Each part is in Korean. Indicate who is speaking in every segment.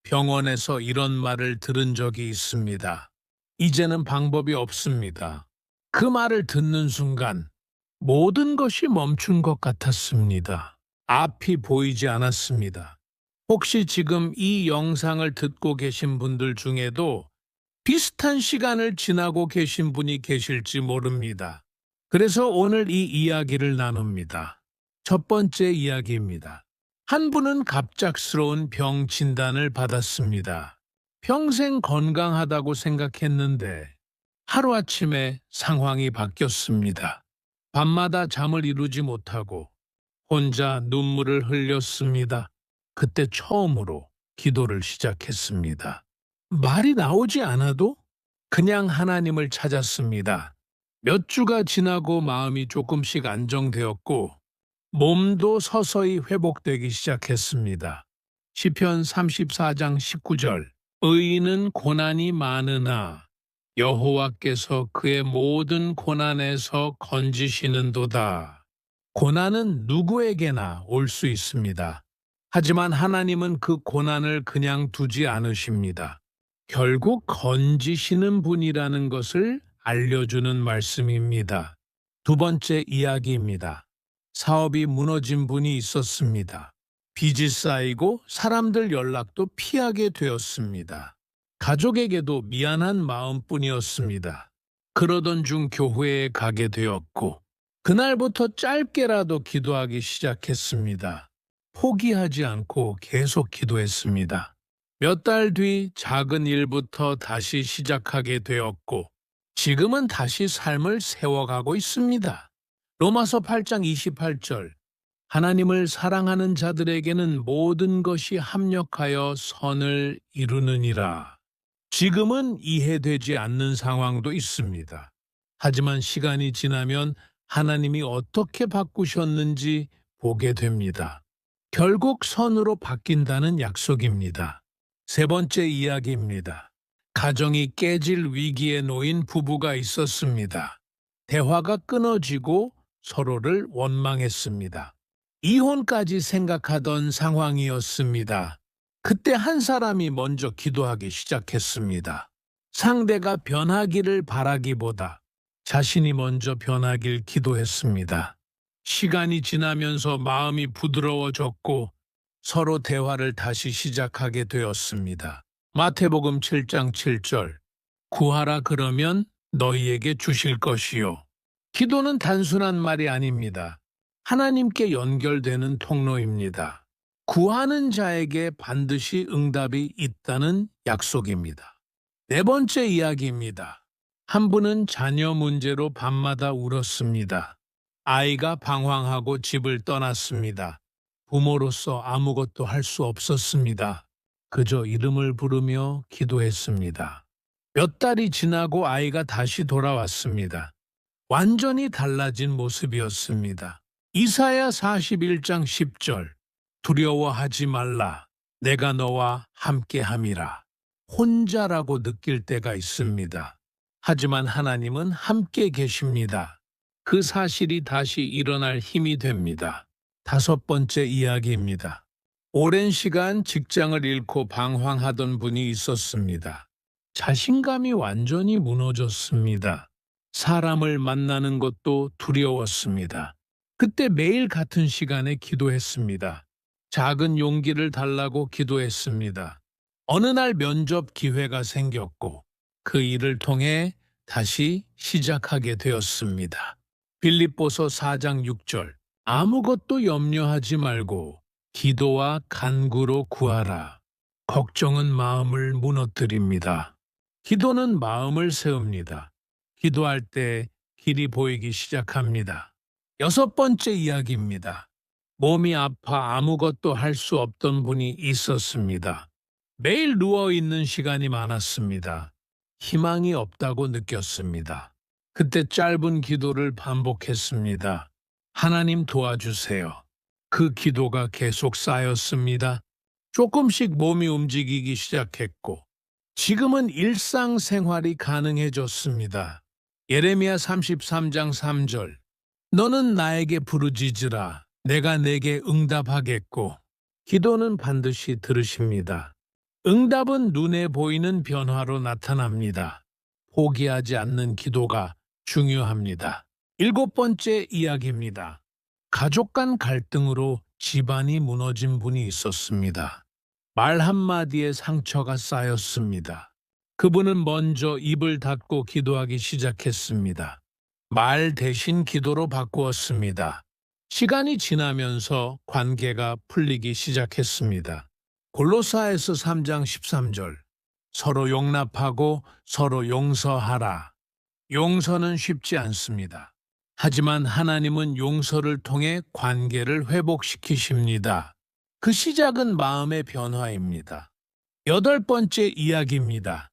Speaker 1: 병원에서 이런 말을 들은 적이 있습니다. 이제는 방법이 없습니다. 그 말을 듣는 순간 모든 것이 멈춘 것 같았습니다. 앞이 보이지 않았습니다. 혹시 지금 이 영상을 듣고 계신 분들 중에도 비슷한 시간을 지나고 계신 분이 계실지 모릅니다. 그래서 오늘 이 이야기를 나눕니다. 첫 번째 이야기입니다. 한 분은 갑작스러운 병 진단을 받았습니다. 평생 건강하다고 생각했는데 하루아침에 상황이 바뀌었습니다. 밤마다 잠을 이루지 못하고 혼자 눈물을 흘렸습니다. 그때 처음으로 기도를 시작했습니다. 말이 나오지 않아도 그냥 하나님을 찾았습니다. 몇 주가 지나고 마음이 조금씩 안정되었고 몸도 서서히 회복되기 시작했습니다. 시편 34장 19절 의인은 고난이 많으나 여호와께서 그의 모든 고난에서 건지시는도다. 고난은 누구에게나 올 수 있습니다. 하지만 하나님은 그 고난을 그냥 두지 않으십니다. 결국 건지시는 분이라는 것을 알려주는 말씀입니다. 두 번째 이야기입니다. 사업이 무너진 분이 있었습니다. 빚이 쌓이고 사람들 연락도 피하게 되었습니다. 가족에게도 미안한 마음뿐이었습니다. 그러던 중 교회에 가게 되었고 그날부터 짧게라도 기도하기 시작했습니다. 포기하지 않고 계속 기도했습니다. 몇 달 뒤 작은 일부터 다시 시작하게 되었고 지금은 다시 삶을 세워가고 있습니다. 로마서 8장 28절 하나님을 사랑하는 자들에게는 모든 것이 합력하여 선을 이루느니라. 지금은 이해되지 않는 상황도 있습니다. 하지만 시간이 지나면 하나님이 어떻게 바꾸셨는지 보게 됩니다. 결국 선으로 바뀐다는 약속입니다. 세 번째 이야기입니다. 가정이 깨질 위기에 놓인 부부가 있었습니다. 대화가 끊어지고 서로를 원망했습니다. 이혼까지 생각하던 상황이었습니다. 그때 한 사람이 먼저 기도하기 시작했습니다. 상대가 변하기를 바라기보다 자신이 먼저 변하길 기도했습니다. 시간이 지나면서 마음이 부드러워졌고 서로 대화를 다시 시작하게 되었습니다. 마태복음 7장 7절 구하라 그러면 너희에게 주실 것이요. 기도는 단순한 말이 아닙니다. 하나님께 연결되는 통로입니다. 구하는 자에게 반드시 응답이 있다는 약속입니다. 네 번째 이야기입니다. 한 분은 자녀 문제로 밤마다 울었습니다. 아이가 방황하고 집을 떠났습니다. 부모로서 아무것도 할 수 없었습니다. 그저 이름을 부르며 기도했습니다. 몇 달이 지나고 아이가 다시 돌아왔습니다. 완전히 달라진 모습이었습니다. 이사야 41장 10절 두려워하지 말라 내가 너와 함께함이라. 혼자라고 느낄 때가 있습니다. 하지만 하나님은 함께 계십니다. 그 사실이 다시 일어날 힘이 됩니다. 다섯 번째 이야기입니다. 오랜 시간 직장을 잃고 방황하던 분이 있었습니다. 자신감이 완전히 무너졌습니다. 사람을 만나는 것도 두려웠습니다. 그때 매일 같은 시간에 기도했습니다. 작은 용기를 달라고 기도했습니다. 어느 날 면접 기회가 생겼고 그 일을 통해 다시 시작하게 되었습니다. 빌립보서 4장 6절 아무것도 염려하지 말고 기도와 간구로 구하라. 걱정은 마음을 무너뜨립니다. 기도는 마음을 세웁니다. 기도할 때 길이 보이기 시작합니다. 여섯 번째 이야기입니다. 몸이 아파 아무것도 할 수 없던 분이 있었습니다. 매일 누워있는 시간이 많았습니다. 희망이 없다고 느꼈습니다. 그때 짧은 기도를 반복했습니다. 하나님 도와주세요. 그 기도가 계속 쌓였습니다. 조금씩 몸이 움직이기 시작했고 지금은 일상생활이 가능해졌습니다. 예레미야 33장 3절 너는 나에게 부르짖으라 내가 내게 응답하겠고 기도는 반드시 들으십니다. 응답은 눈에 보이는 변화로 나타납니다. 포기하지 않는 기도가 중요합니다. 일곱 번째 이야기입니다. 가족 간 갈등으로 집안이 무너진 분이 있었습니다. 말 한마디에 상처가 쌓였습니다. 그분은 먼저 입을 닫고 기도하기 시작했습니다. 말 대신 기도로 바꾸었습니다. 시간이 지나면서 관계가 풀리기 시작했습니다. 골로사에서 3장 13절. 서로 용납하고 서로 용서하라. 용서는 쉽지 않습니다. 하지만 하나님은 용서를 통해 관계를 회복시키십니다. 그 시작은 마음의 변화입니다. 여덟 번째 이야기입니다.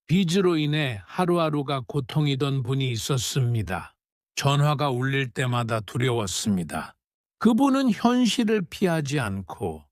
Speaker 1: 빚으로 인해 하루하루가 고통이던 분이 있었습니다. 전화가 울릴 때마다 두려웠습니다. 그분은 현실을 피하지 않고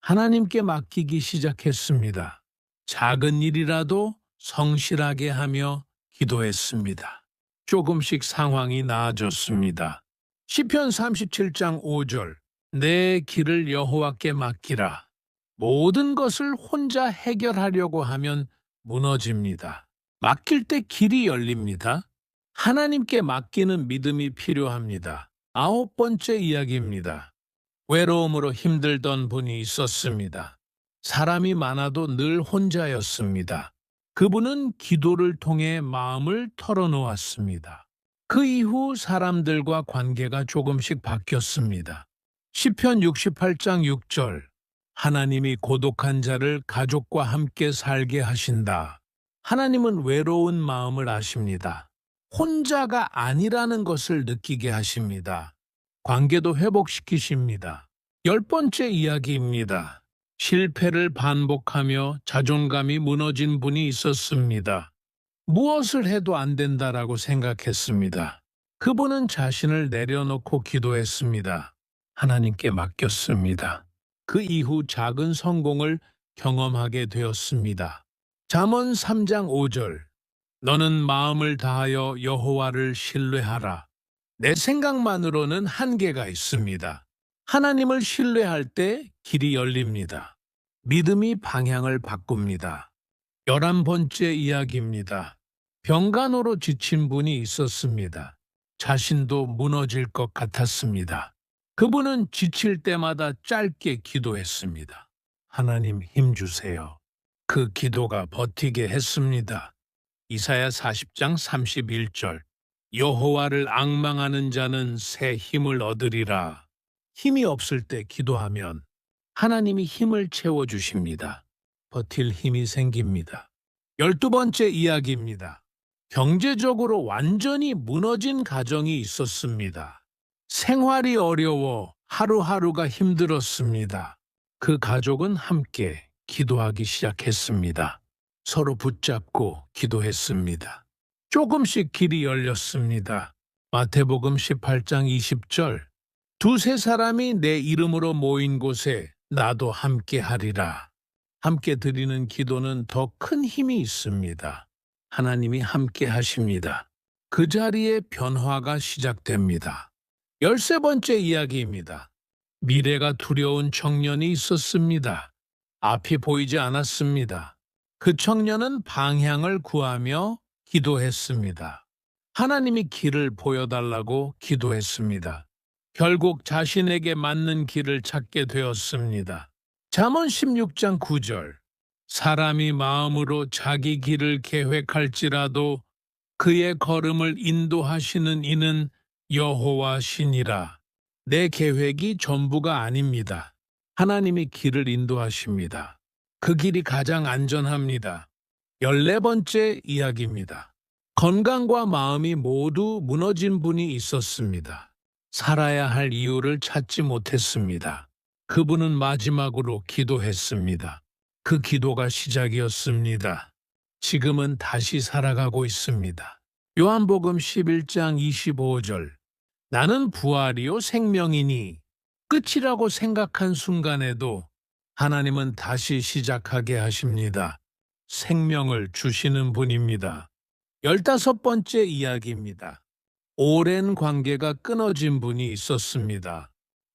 Speaker 1: 하나님께 맡기기 시작했습니다. 작은 일이라도 성실하게 하며 기도했습니다. 조금씩 상황이 나아졌습니다. 시편 37장 5절. 내 길을 여호와께 맡기라. 모든 것을 혼자 해결하려고 하면 무너집니다. 맡길 때 길이 열립니다. 하나님께 맡기는 믿음이 필요합니다. 아홉 번째 이야기입니다. 외로움으로 힘들던 분이 있었습니다. 사람이 많아도 늘 혼자였습니다. 그분은 기도를 통해 마음을 털어놓았습니다. 그 이후 사람들과 관계가 조금씩 바뀌었습니다. 시편 68장 6절. 하나님이 고독한 자를 가족과 함께 살게 하신다. 하나님은 외로운 마음을 아십니다. 혼자가 아니라는 것을 느끼게 하십니다. 관계도 회복시키십니다. 열 번째 이야기입니다. 실패를 반복하며 자존감이 무너진 분이 있었습니다. 무엇을 해도 안 된다라고 생각했습니다. 그분은 자신을 내려놓고 기도했습니다. 하나님께 맡겼습니다. 그 이후 작은 성공을 경험하게 되었습니다. 잠언 3장 5절. 너는 마음을 다하여 여호와를 신뢰하라. 내 생각만으로는 한계가 있습니다. 하나님을 신뢰할 때 길이 열립니다. 믿음이 방향을 바꿉니다. 11번째 이야기입니다. 병간호로 지친 분이 있었습니다. 자신도 무너질 것 같았습니다. 그분은 지칠 때마다 짧게 기도했습니다. 하나님 힘 주세요. 그 기도가 버티게 했습니다. 이사야 40장 31절. 여호와를 앙망하는 자는 새 힘을 얻으리라. 힘이 없을 때 기도하면 하나님이 힘을 채워주십니다. 버틸 힘이 생깁니다. 12번째 이야기입니다. 경제적으로 완전히 무너진 가정이 있었습니다. 생활이 어려워 하루하루가 힘들었습니다. 그 가족은 함께 기도하기 시작했습니다. 서로 붙잡고 기도했습니다. 조금씩 길이 열렸습니다. 마태복음 18장 20절. 두세 사람이 내 이름으로 모인 곳에 나도 함께 하리라. 함께 드리는 기도는 더 큰 힘이 있습니다. 하나님이 함께 하십니다. 그 자리에 변화가 시작됩니다. 13번째 이야기입니다. 미래가 두려운 청년이 있었습니다. 앞이 보이지 않았습니다. 그 청년은 방향을 구하며 기도했습니다. 하나님이 길을 보여달라고 기도했습니다. 결국 자신에게 맞는 길을 찾게 되었습니다. 잠언 16장 9절. 사람이 마음으로 자기 길을 계획할지라도 그의 걸음을 인도하시는 이는 여호와시니라. 내 계획이 전부가 아닙니다. 하나님이 길을 인도하십니다. 그 길이 가장 안전합니다. 14번째 이야기입니다. 건강과 마음이 모두 무너진 분이 있었습니다. 살아야 할 이유를 찾지 못했습니다. 그분은 마지막으로 기도했습니다. 그 기도가 시작이었습니다. 지금은 다시 살아가고 있습니다. 요한복음 11장 25절. 나는 부활이요 생명이니 끝이라고 생각한 순간에도 하나님은 다시 시작하게 하십니다. 생명을 주시는 분입니다. 15번째 이야기입니다. 오랜 관계가 끊어진 분이 있었습니다.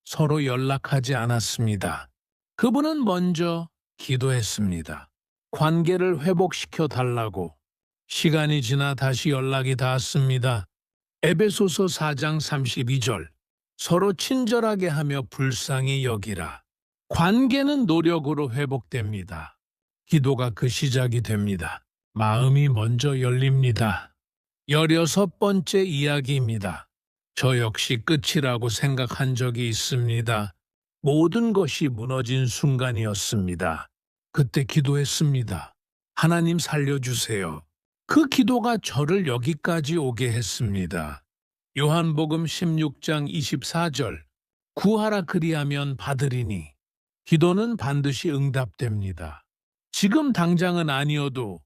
Speaker 1: 서로 연락하지 않았습니다. 그분은 먼저 기도했습니다. 관계를 회복시켜 달라고. 시간이 지나 다시 연락이 닿았습니다. 에베소서 4장 32절. 서로 친절하게 하며 불쌍히 여기라. 관계는 노력으로 회복됩니다. 기도가 그 시작이 됩니다. 마음이 먼저 열립니다. 16번째 이야기입니다. 저 역시 끝이라고 생각한 적이 있습니다. 모든 것이 무너진 순간이었습니다. 그때 기도했습니다. 하나님 살려주세요. 그 기도가 저를 여기까지 오게 했습니다. 요한복음 16장 24절. 구하라 그리하면 받으리니. 기도는 반드시 응답됩니다. 지금 당장은 아니어도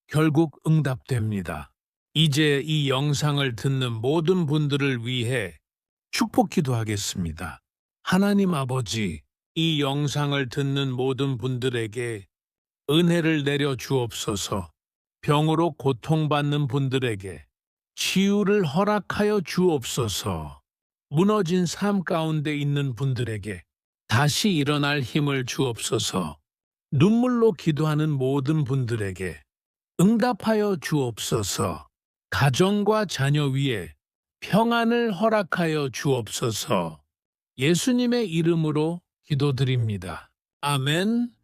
Speaker 1: 결국 응답됩니다. 이제 이 영상을 듣는 모든 분들을 위해 축복 기도하겠습니다. 하나님 아버지, 이 영상을 듣는 모든 분들에게 은혜를 내려 주옵소서. 병으로 고통받는 분들에게 치유를 허락하여 주옵소서. 무너진 삶 가운데 있는 분들에게 다시 일어날 힘을 주옵소서. 눈물로 기도하는 모든 분들에게 응답하여 주옵소서. 가정과 자녀 위에 평안을 허락하여 주옵소서. 예수님의 이름으로 기도드립니다. 아멘.